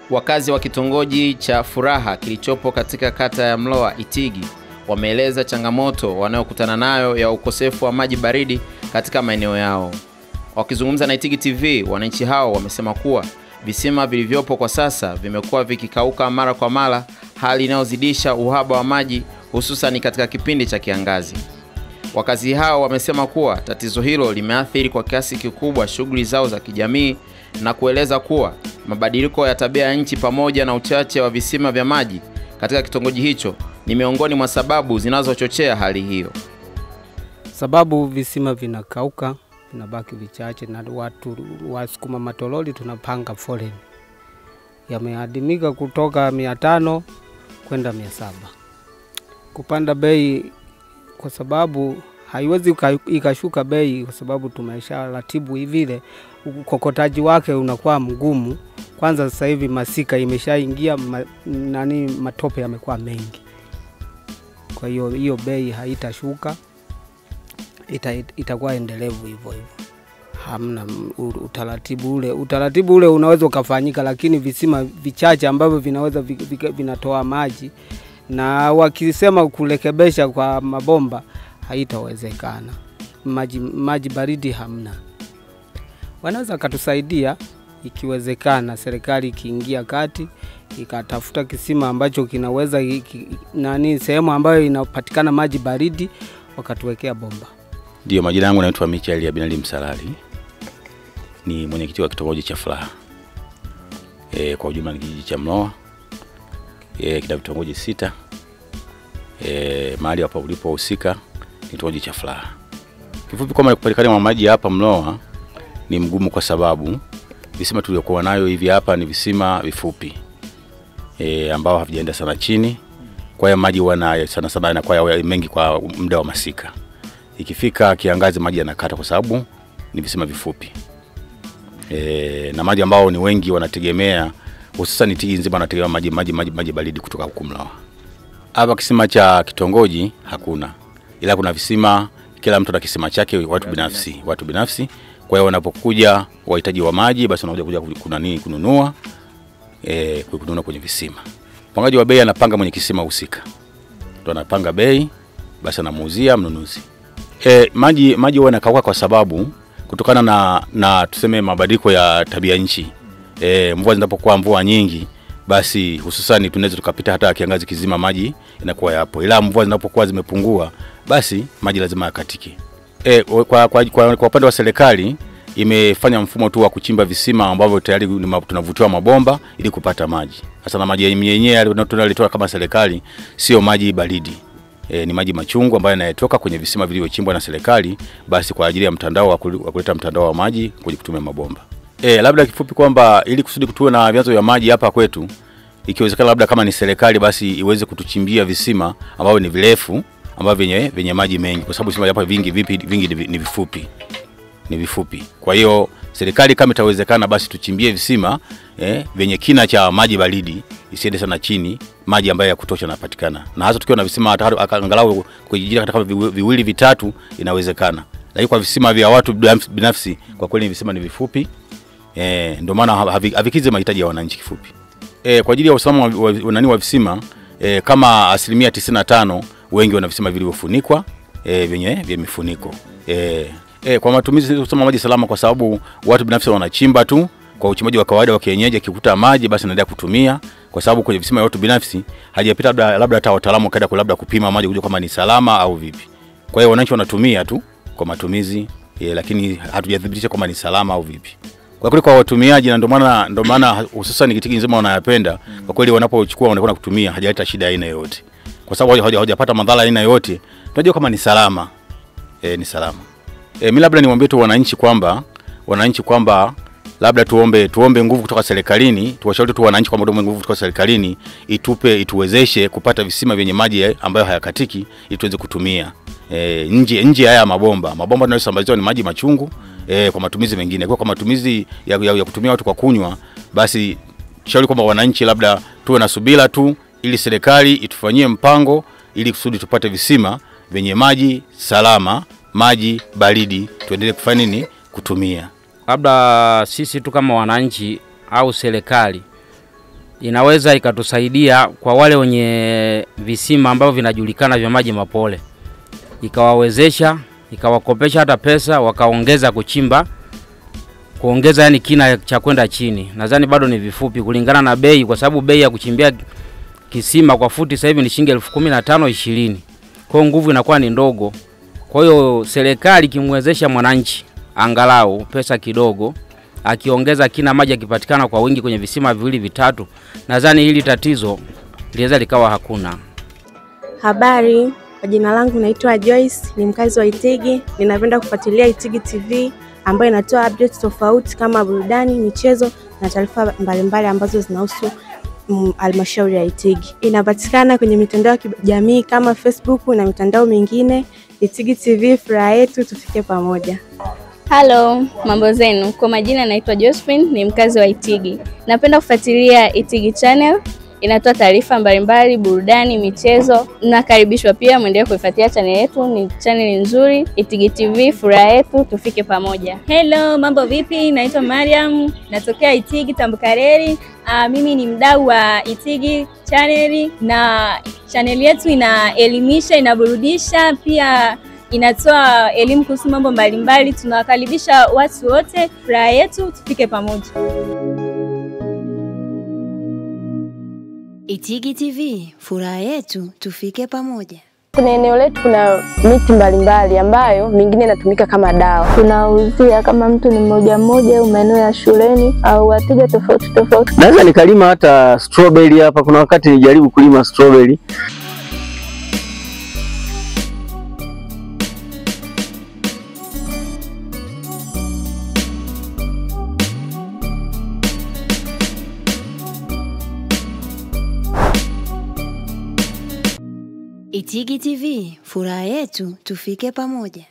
Wakazi wa kitongoji cha Furaha kilichopo katika kata ya Mloa Itigi wameeleza changamoto wanayokutana nayo ya ukosefu wa maji baridi katika maeneo yao. Wakizungumza na Itigi TV, wananchi hao wamesema kuwa visima vilivyopo kwa sasa vimekuwa vikikauka mara kwa mara, hali inayozidisha uhaba wa maji hususan katika kipindi cha kiangazi. Wakazi hao wamesema kuwa tatizo hilo limeathiri kwa kiasi kikubwa shughuli zao za kijamii na kueleza kuwa mabadiliko ya tabia ya nchi pamoja na uchache wa visima vya maji katika kitongoji hicho ni miongoni mwa sababu zinazochochea hali hiyo. Sababu visima vinakauka, vinabaki vichache na watu wasukuma matololi tunapanga foleni. Yameadimika kutoka 500 kwenda 700. Kupanda bei kwa sababu haiwezi ikashuka bei kwa sababu tumesha ratibu hivi, ukokotaji wake unakuwa mgumu. Kwanza sasa hivi masika imeshaingia, matope yamekuwa mengi. Kwa hiyo bei haitashuka, itakuwa endelevu hivyo hivyo. Hamna utaratibu ule unaweza kufanyika, lakini visima vichache ambavyo vinaweza vinatoa maji na wakisema kurekebisha kwa mabomba haitawezekana. Maji baridi hamna. Wanaweza kutusaidia ikiwezekana, serikali ikiingia kati ikatafuta kisima ambacho kinaweza sehemu ambayo inapatikana maji baridi wakatuwekea bomba. Ndio, majina yangu naitwa Michael Abinali Msalali. Ni mwenyekiti wa kitongoji cha Furaha. Kwa ujumla ni kijiji cha Mloa. Kina vitongoji 6. Mahali hapa ulipohusika ni kitongoji cha Furaha. Kifupi, kama kupatikana maji hapa Mloa ni mgumu kwa sababu visima tulivyokuwa nayo hivi hapa ni visima vifupi. Ambao havijaenda sana chini. Kwa hiyo maji sana yanakuwa mengi kwa muda wa masika. Ikifika kiangazi maji yanakata kwa sababu ni visima vifupi. Na maji ambao ni wengi wanategemea, hususan Itigi nzima wanategemea maji baridi kutoka huko Mloa. Hapa kisima cha kitongoji hakuna. Ila kuna visima, kila mtu ana kisima chake, watu binafsi. Kwa hiyo wanapokuja wahitaji wa maji basi wanakuja kununua kwenye visima. Mpangaji wa bei anapanga mwenye kisima husika. Ndio anapanga bei basi anamuuzia mnunuzi. Maji yanakauka kwa sababu kutokana na tuseme mabadiliko ya tabia nchi. Mvua zinapokuwa mvua nyingi basi hususan tunaweza tukapita hata kiangazi kizima maji inakuwa yapo. Ila mvua zinapokuwa zimepungua basi maji lazima yakatike. Kwa upande wa serikali imefanya mfumo tu wa kuchimba visima ambavyo tayari tunavutiwa mabomba ili kupata maji. Sasa na maji yenyewe tunalitoa kama serikali sio maji baridi. Ni maji machungu ambayo yanatoka kwenye visima vilivyochimbwa na serikali basi kwa ajili ya mtandao wa kuleta mtandao wa maji kuja kutumia mabomba. Labda kifupi kwamba ili kusudi kutuwe na vyanzo vya maji hapa kwetu, ikiwezekana labda kama ni serikali basi iweze kutuchimbia visima ambavyo ni virefu ambavyo vyenye maji mengi, kwa sababu visima hapa vingi ni vifupi. Kwa hiyo serikali kama itawezekana basi tuchimbie visima vyenye kina cha maji baridi, isiende sana chini, maji ambayo ya kutosha yanapatikana. Na hasa tukiwa na visima angalau kujijia hata kama 2 3 inawezekana. Lakini kwa visima vya watu binafsi kwa kweli visima ni vifupi. Ndio maana havikizi mahitaji ya wananchi kifupi. Kwa ajili ya usalama wa visima, kama 95% wengi wana visima vilivyofunikwa vyenye mifuniko. Kwa matumizi kusema maji salama kwa sababu watu binafsi wanachimba tu kwa uchimbaji wa kawaida wa kienyeji, akikuta maji basi anaendelea kutumia, kwa sababu kwenye visima vya watu binafsi hajapita labda hata wataalamu kaenda labda kupima maji kujua kama ni salama au vipi. Kwa hiyo wananchi wanatumia tu kwa matumizi, lakini hatujadhibitisha kama ni salama au vipi. Kwa kweli kwa watumiaji, na ndio maana hususan Itigi nzima wanayapenda kwa kweli, wanapochukua wanakwenda kutumia hajaleta shida aina yoyote, kwa sababu hawajapata madhara aina yoyote. Tunajua kama ni salama. Ni salama. Mimi labda niwaambie tu wananchi kwamba labda tuombe nguvu kutoka serikalini, tuwashauri tu wananchi kwamba tuombe nguvu kutoka serikalini ituwezeshe kupata visima vyenye maji ambayo hayakatiki ili tuweze kutumia. Nje haya mabomba tunayosambazwa ni maji machungu kwa matumizi mengine. Kwa matumizi ya kutumia watu kwa kunywa, basi shauri kwamba wananchi labda tuwe na subira tu ili serikali itufanyie mpango ili kusudi tupate visima vyenye maji salama, maji baridi, tuendelee kufanya nini? Kutumia. Labda sisi tu kama wananchi au serikali inaweza ikatusaidia kwa wale wenye visima ambao vinajulikana vya maji mapole. Ikawawezesha, ikawakopesha hata pesa, wakaongeza kuchimba, kuongeza yani kina cha kwenda chini. Nadhani bado ni vifupi kulingana na bei, kwa sababu bei ya kuchimbia kisima kwa futi sasa hivi ni shilingi 15,020. Kwa hiyo nguvu inakuwa ni ndogo. Kwa hiyo serikali kimwezesha mwananchi angalau pesa kidogo, akiongeza kina maji akipatikana kwa wingi kwenye visima viwili vitatu, nadhani hili tatizo liweza likawa hakuna. Habari, kwa jina langu naitwa Joyce, ni mkazi wa Itigi. Ninapenda kufuatilia Itigi TV ambayo inatoa updates tofauti kama burudani, michezo na taarifa mbalimbali ambazo zinahusu halmashauri ya Itigi. Inapatikana kwenye mitandao ya kijamii kama Facebook na mitandao mingine. Itigi TV, furaha yetu, tufike pamoja. Hello, mambo zenu. Kwa majina naitwa Josephine, ni mkazi wa Itigi. Napenda kufuatilia Itigi Channel. Inatoa taarifa mbalimbali, burudani, michezo. Nakaribishwa pia muendelee kuifuatilia channel yetu, ni channel nzuri. Itigi TV, furaha yetu, tufike pamoja. Hello, mambo vipi? Naitwa Mariam, natokea Itigi Tambukareli. Mimi ni mdau wa Itigi Channel, na channel yetu inaelimisha, inaburudisha, pia inatoa elimu kuhusu mambo mbalimbali. Tunawakaribisha watu wote, furaha yetu, tufike pamoja. Itigi TV, furaha yetu, tufike pamoja. Kuna eneo letu kuna miti mbalimbali ambayo mingine inatumika kama dawa. Tunauzia kama mtu ni mmoja au maeneo ya shuleni au wateja tofauti tofauti. Naweza nikalima hata strawberry hapa, kuna wakati nijaribu kulima strawberry. Itigi TV, furaha yetu, tufike pamoja.